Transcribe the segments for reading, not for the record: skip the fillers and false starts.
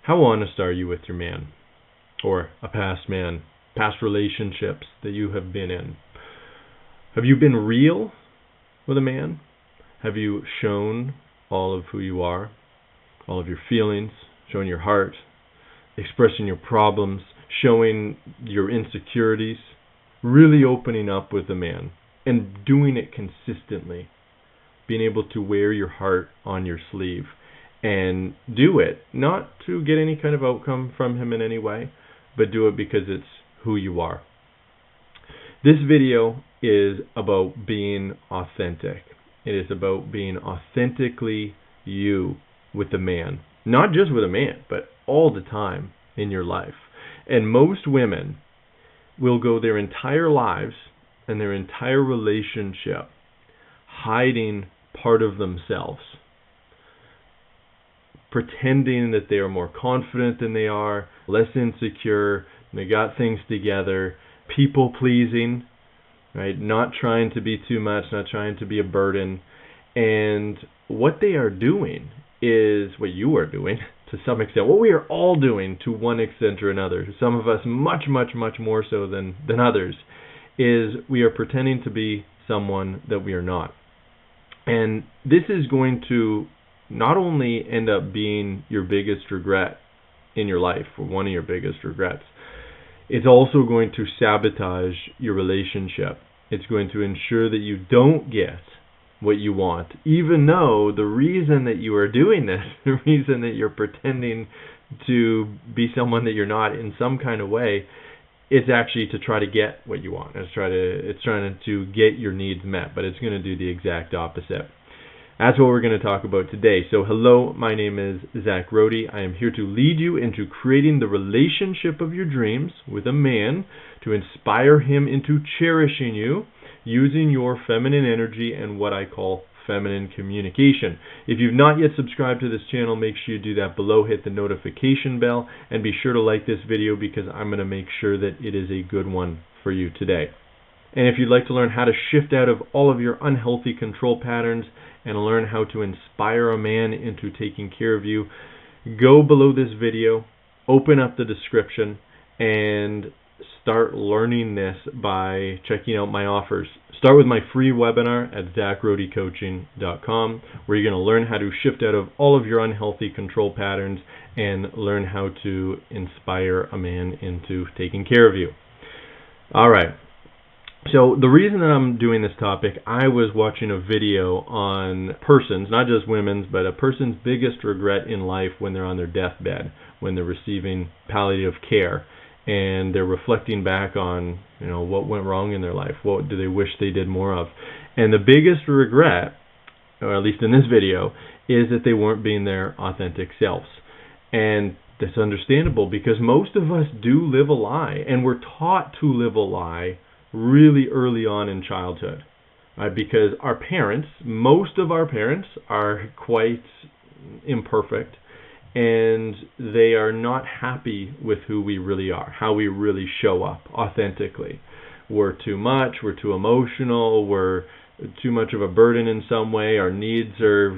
How honest are you with your man or a past man, past relationships that you have been in? Have you been real with a man? Have you shown all of who you are, all of your feelings, showing your heart, expressing your problems, showing your insecurities, really opening up with a man and doing it consistently, being able to wear your heart on your sleeve and do it, not to get any kind of outcome from him in any way, but do it because it's who you are. This video is about being authentic. It is about being authentically you with a man. Not just with a man, but all the time in your life. And most women will go their entire lives and their entire relationship hiding part of themselves, pretending that they are more confident than they are, less insecure, they got things together, people pleasing, right? Not trying to be too much, not trying to be a burden. And what they are doing is what you are doing to some extent, what we are all doing to one extent or another, some of us much, much, much more so than others, is we are pretending to be someone that we are not. And this is going to not only end up being your biggest regret in your life, or one of your biggest regrets, it's also going to sabotage your relationship. It's going to ensure that you don't get what you want, even though the reason that you are doing this, the reason that you're pretending to be someone that you're not in some kind of way, it's actually to try to get what you want. It's trying to get your needs met, but it's going to do the exact opposite. That's what we're going to talk about today. So hello, my name is Zach Rohde. I am here to lead you into creating the relationship of your dreams with a man, to inspire him into cherishing you, using your feminine energy and what I call feminine communication. If you've not yet subscribed to this channel, make sure you do that below, hit the notification bell, and be sure to like this video because I'm going to make sure that it is a good one for you today. And if you'd like to learn how to shift out of all of your unhealthy control patterns and learn how to inspire a man into taking care of you, go below this video, open up the description, and start learning this by checking out my offers. Start with my free webinar at zachrohdecoaching.com, where you're going to learn how to shift out of all of your unhealthy control patterns and learn how to inspire a man into taking care of you. All right. So the reason that I'm doing this topic, I was watching a video on persons, not just women's, but a person's biggest regret in life when they're on their deathbed, when they're receiving palliative care, and they're reflecting back on, what went wrong in their life, what do they wish they did more of. And the biggest regret, or at least in this video, is that they weren't being their authentic selves. And that's understandable because most of us do live a lie, and we're taught to live a lie really early on in childhood, right? Because our parents, most of our parents, are quite imperfect, and they are not happy with who we really are, how we really show up authentically. We're too much, we're too emotional, we're too much of a burden in some way, our needs are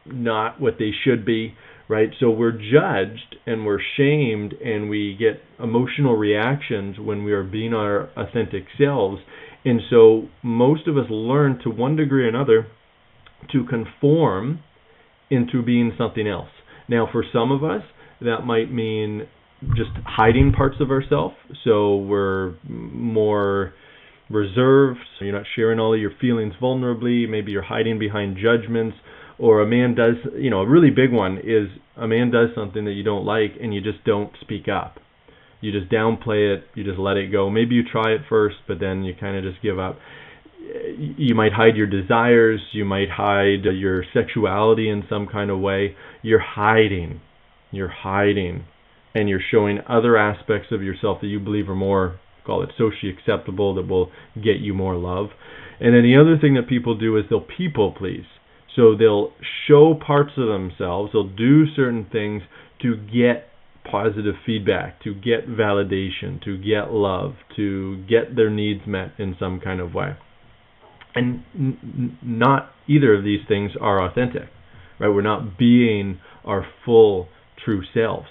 not what they should be, right? So we're judged and we're shamed and we get emotional reactions when we are being our authentic selves. And so most of us learn to one degree or another to conform into being something else. Now for some of us, that might mean just hiding parts of ourselves. So we're more reserved, so you're not sharing all of your feelings vulnerably, maybe you're hiding behind judgments. Or a man does, a really big one is a man does something that you don't like and you just don't speak up. You just downplay it, you just let it go. Maybe you try it first, but then you kind of just give up. You might hide your desires, you might hide your sexuality in some kind of way. You're hiding, and you're showing other aspects of yourself that you believe are more, call it socially acceptable, that will get you more love. And then the other thing that people do is they'll people please. So they'll show parts of themselves, they'll do certain things to get positive feedback, to get validation, to get love, to get their needs met in some kind of way. And not either of these things are authentic, right? We're not being our full, true selves.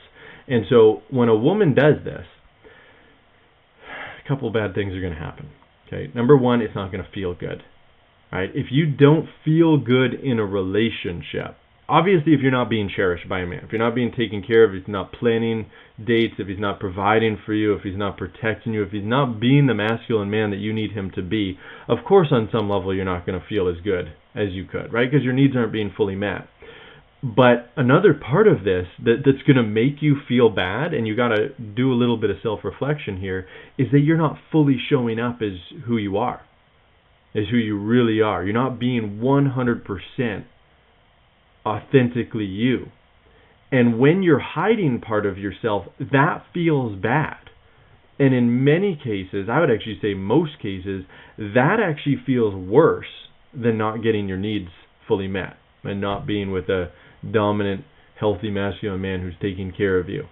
And so when a woman does this, a couple of bad things are going to happen. Okay, number one, it's not going to feel good. Right? If you don't feel good in a relationship, obviously if you're not being cherished by a man, if you're not being taken care of, if he's not planning dates, if he's not providing for you, if he's not protecting you, if he's not being the masculine man that you need him to be, of course on some level you're not going to feel as good as you could, right? Because your needs aren't being fully met. But another part of this that's going to make you feel bad, and you got to do a little bit of self-reflection here, is that you're not fully showing up as who you are, as who you really are. You're not being 100% authentically you. And when you're hiding part of yourself, that feels bad. And in many cases, I would actually say most cases, that actually feels worse than not getting your needs fully met and not being with a dominant, healthy, masculine man who's taking care of you.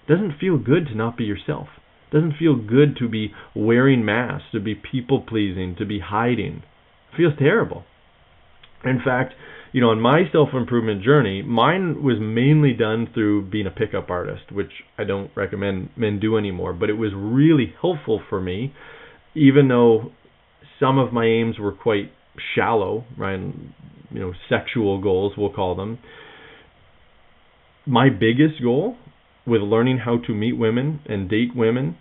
It doesn't feel good to not be yourself. It doesn't feel good to be wearing masks, to be people-pleasing, to be hiding. It feels terrible. In fact, on my self-improvement journey, mine was mainly done through being a pickup artist, which I don't recommend men do anymore, but it was really helpful for me, even though some of my aims were quite shallow, right? Sexual goals, we'll call them. My biggest goal with learning how to meet women and date women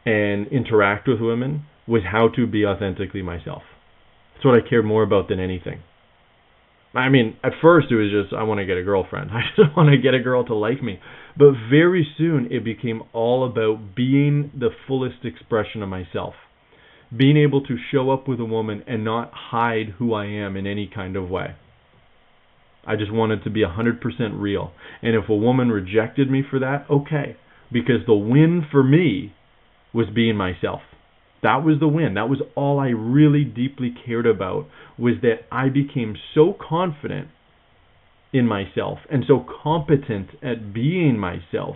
and interact with women was how to be authentically myself. That's what I cared more about than anything. I mean, at first it was just, I want to get a girlfriend. I just want to get a girl to like me. But very soon it became all about being the fullest expression of myself. Being able to show up with a woman and not hide who I am in any kind of way. I just wanted to be 100% real. And if a woman rejected me for that, okay. Because the win for me was being myself. That was the win. That was all I really deeply cared about, was that I became so confident in myself and so competent at being myself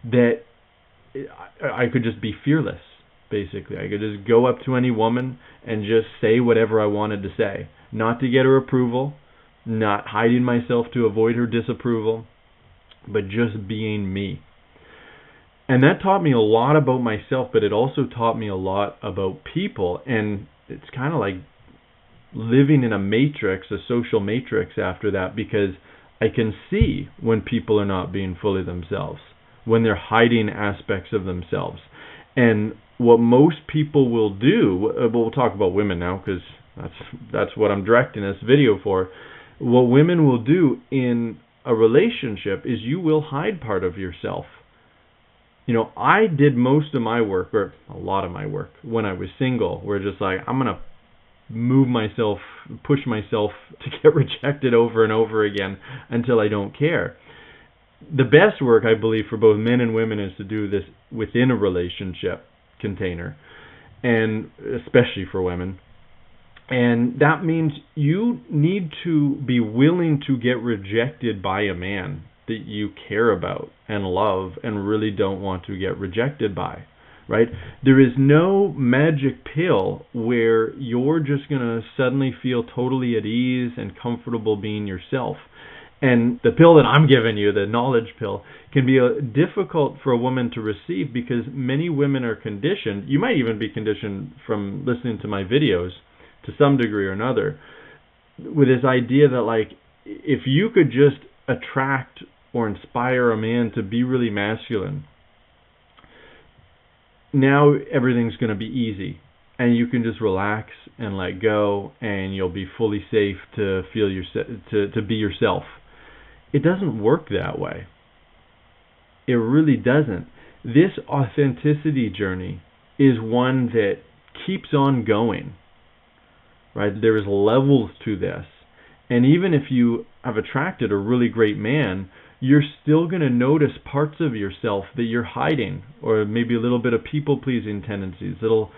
that I could just be fearless, basically. I could just go up to any woman and just say whatever I wanted to say. Not to get her approval, not hiding myself to avoid her disapproval, but just being me. And that taught me a lot about myself, but it also taught me a lot about people. And it's kind of like living in a matrix, a social matrix after that, because I can see when people are not being fully themselves, when they're hiding aspects of themselves. And what most people will do, we'll talk about women now because that's what I'm directing this video for. What women will do in a relationship is you will hide part of yourself. I did most of my work, or a lot of my work, when I was single, where just like, I'm going to move myself, push myself to get rejected over and over again until I don't care. The best work, I believe, for both men and women is to do this within a relationship container, and especially for women. And that means you need to be willing to get rejected by a man that you care about and love and really don't want to get rejected by, right? There is no magic pill where you're just going to suddenly feel totally at ease and comfortable being yourself. And the pill that I'm giving you, the knowledge pill, can be difficult for a woman to receive because many women are conditioned. You might even be conditioned from listening to my videos to some degree or another, with this idea that, like, if you could just attract or inspire a man to be really masculine, now everything's going to be easy and you can just relax and let go and you'll be fully safe to feel to be yourself. It doesn't work that way. It really doesn't. This authenticity journey is one that keeps on going, right? There's levels to this. And even if you have attracted a really great man, you're still going to notice parts of yourself that you're hiding, or maybe a little bit of people-pleasing tendencies, little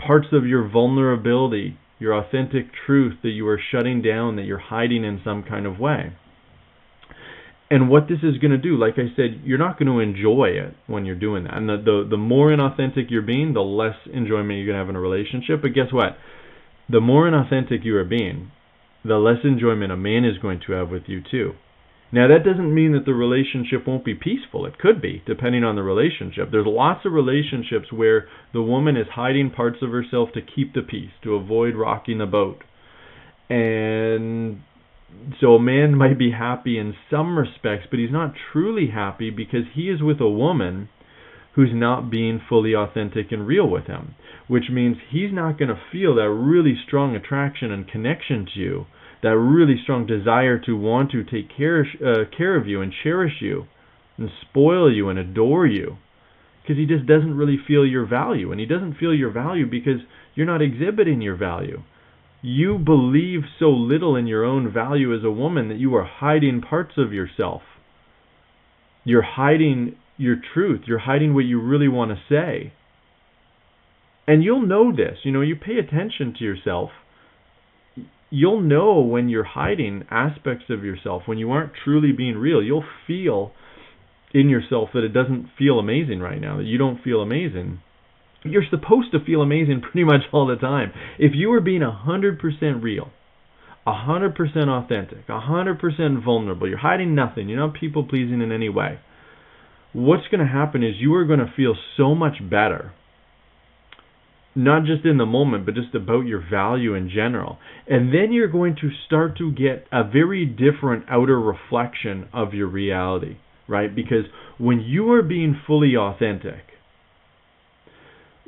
parts of your vulnerability, your authentic truth that you are shutting down, that you're hiding in some kind of way. And what this is going to do, like I said, you're not going to enjoy it when you're doing that. And the more inauthentic you're being, the less enjoyment you're going to have in a relationship. But guess what? The more inauthentic you are being, the less enjoyment a man is going to have with you too. Now, that doesn't mean that the relationship won't be peaceful. It could be, depending on the relationship. There's lots of relationships where the woman is hiding parts of herself to keep the peace, to avoid rocking the boat. And so a man might be happy in some respects, but he's not truly happy because he is with a woman who's not being fully authentic and real with him, which means he's not going to feel that really strong attraction and connection to you, that really strong desire to want to take care of you and cherish you and spoil you and adore you, because he just doesn't really feel your value. And he doesn't feel your value because you're not exhibiting your value. You believe so little in your own value as a woman that you are hiding parts of yourself. You're hiding your truth. You're hiding what you really want to say. And you'll know this. You pay attention to yourself. You'll know when you're hiding aspects of yourself, when you aren't truly being real. You'll feel in yourself that it doesn't feel amazing right now, that you don't feel amazing. You're supposed to feel amazing pretty much all the time. If you were being 100% real, 100% authentic, 100% vulnerable, you're hiding nothing, you're not people-pleasing in any way, what's going to happen is you are going to feel so much better. Not just in the moment, but just about your value in general. And then you're going to start to get a very different outer reflection of your reality, right? Because when you are being fully authentic,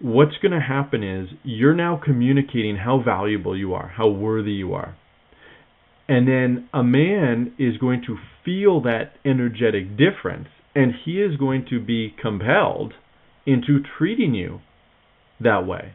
what's going to happen is you're now communicating how valuable you are, how worthy you are. And then a man is going to feel that energetic difference, and he is going to be compelled into treating you that way,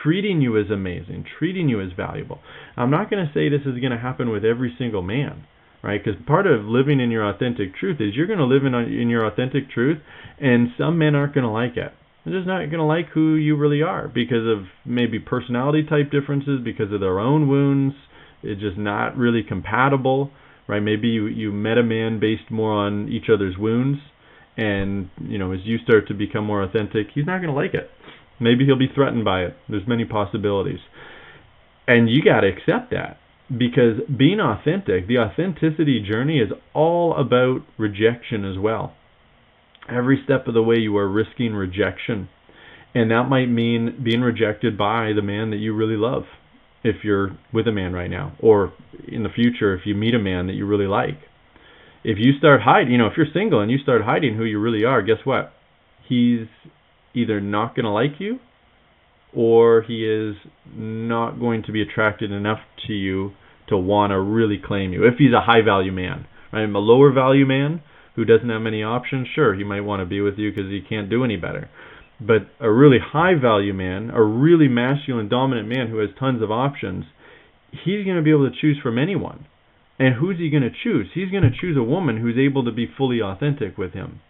treating you as amazing, treating you as valuable. I'm not going to say this is going to happen with every single man, right? Because part of living in your authentic truth is you're going to live in your authentic truth, and some men aren't going to like it. They're just not going to like who you really are because of maybe personality type differences, because of their own wounds. It's just not really compatible, right? Maybe you met a man based more on each other's wounds, and as you start to become more authentic, he's not going to like it. Maybe he'll be threatened by it. There's many possibilities. And you got to accept that, because being authentic, the authenticity journey is all about rejection as well. Every step of the way you are risking rejection. And that might mean being rejected by the man that you really love, if you're with a man right now, or in the future if you meet a man that you really like. If you start hiding, if you're single and you start hiding who you really are, guess what? He's either not going to like you, or he is not going to be attracted enough to you to want to really claim you. If he's a high value man, right? A lower value man who doesn't have many options, sure, he might want to be with you because he can't do any better. But a really high value man, a really masculine dominant man who has tons of options, he's going to be able to choose from anyone. And who's he going to choose? He's going to choose a woman who's able to be fully authentic with him.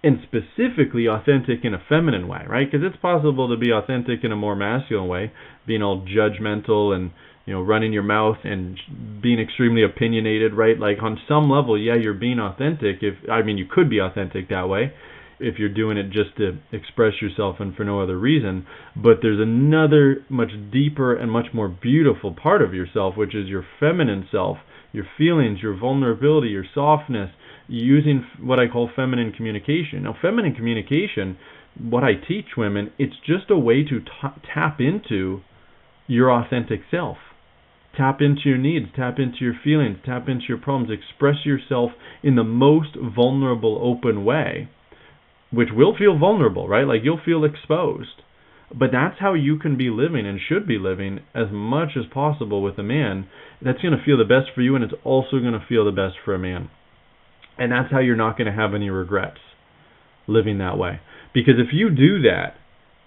And specifically authentic in a feminine way, right? Because it's possible to be authentic in a more masculine way, being all judgmental and running your mouth and being extremely opinionated, right? Like on some level, yeah, you're being authentic. You could be authentic that way if you're doing it just to express yourself and for no other reason. But there's another much deeper and much more beautiful part of yourself, which is your feminine self, your feelings, your vulnerability, your softness, using what I call feminine communication. Now, feminine communication, what I teach women, it's just a way to tap into your authentic self. Tap into your needs, tap into your feelings, tap into your problems, express yourself in the most vulnerable, open way, which will feel vulnerable, right? Like you'll feel exposed. But that's how you can be living and should be living as much as possible with a man. That's going to feel the best for you, and it's also going to feel the best for a man. And that's how you're not going to have any regrets living that way. Because if you do that,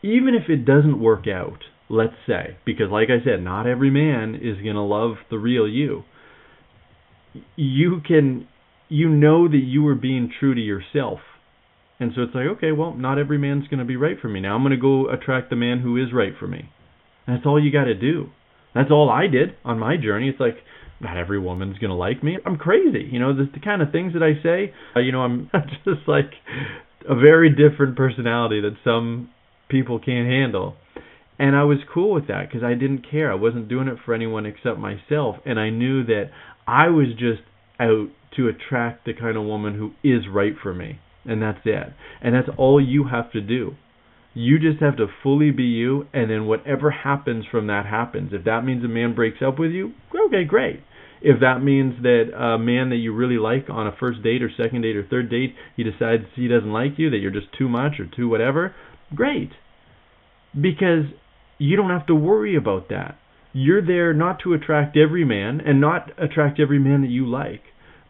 even if it doesn't work out, let's say, because like I said, not every man is going to love the real you. You know that you are being true to yourself. And so it's like, okay, well, not every man's going to be right for me. Now I'm going to go attract the man who is right for me. And that's all you got to do. That's all I did on my journey. It's like, not every woman's going to like me. I'm crazy. The kind of things that I say, I'm just like a very different personality that some people can't handle. And I was cool with that because I didn't care. I wasn't doing it for anyone except myself. And I knew that I was just out to attract the kind of woman who is right for me. And that's it. And that's all you have to do. You just have to fully be you, and then whatever happens from that happens. If that means a man breaks up with you, okay, great. If that means that a man that you really like on a first date or second date or third date, he decides he doesn't like you, that you're just too much or too whatever, great. Because you don't have to worry about that. You're there not to attract every man, and not attract every man that you like,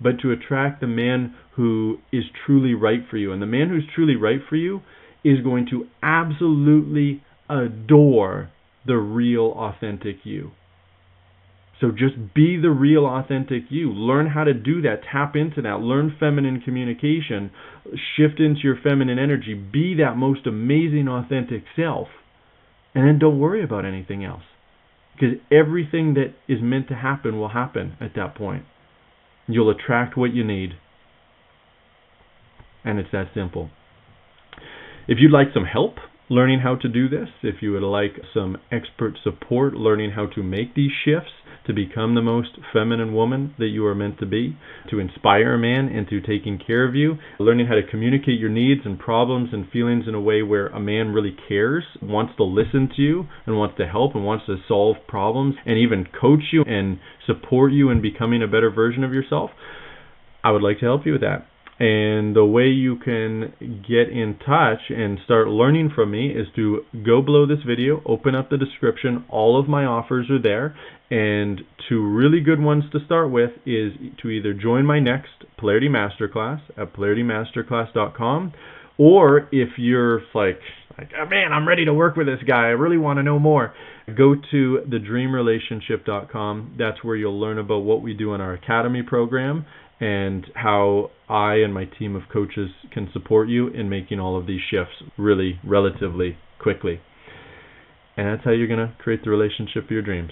but to attract the man who is truly right for you. And the man who's truly right for you is going to absolutely adore the real, authentic you. So just be the real, authentic you. Learn how to do that. Tap into that. Learn feminine communication. Shift into your feminine energy. Be that most amazing, authentic self. And then don't worry about anything else. Because everything that is meant to happen will happen at that point. You'll attract what you need. And it's that simple. If you'd like some help learning how to do this, if you would like some expert support learning how to make these shifts to become the most feminine woman that you are meant to be, to inspire a man into taking care of you, learning how to communicate your needs and problems and feelings in a way where a man really cares, wants to listen to you, and wants to help and wants to solve problems, and even coach you and support you in becoming a better version of yourself, I would like to help you with that. And the way you can get in touch and start learning from me is to go below this video, open up the description. All of my offers are there. And two really good ones to start with is to either join my next Polarity Masterclass at polaritymasterclass.com, or if you're like, oh man, I'm ready to work with this guy, I really want to know more, go to thedreamrelationship.com. That's where you'll learn about what we do in our Academy program and how I and my team of coaches can support you in making all of these shifts really relatively quickly. And that's how you're going to create the relationship of your dreams.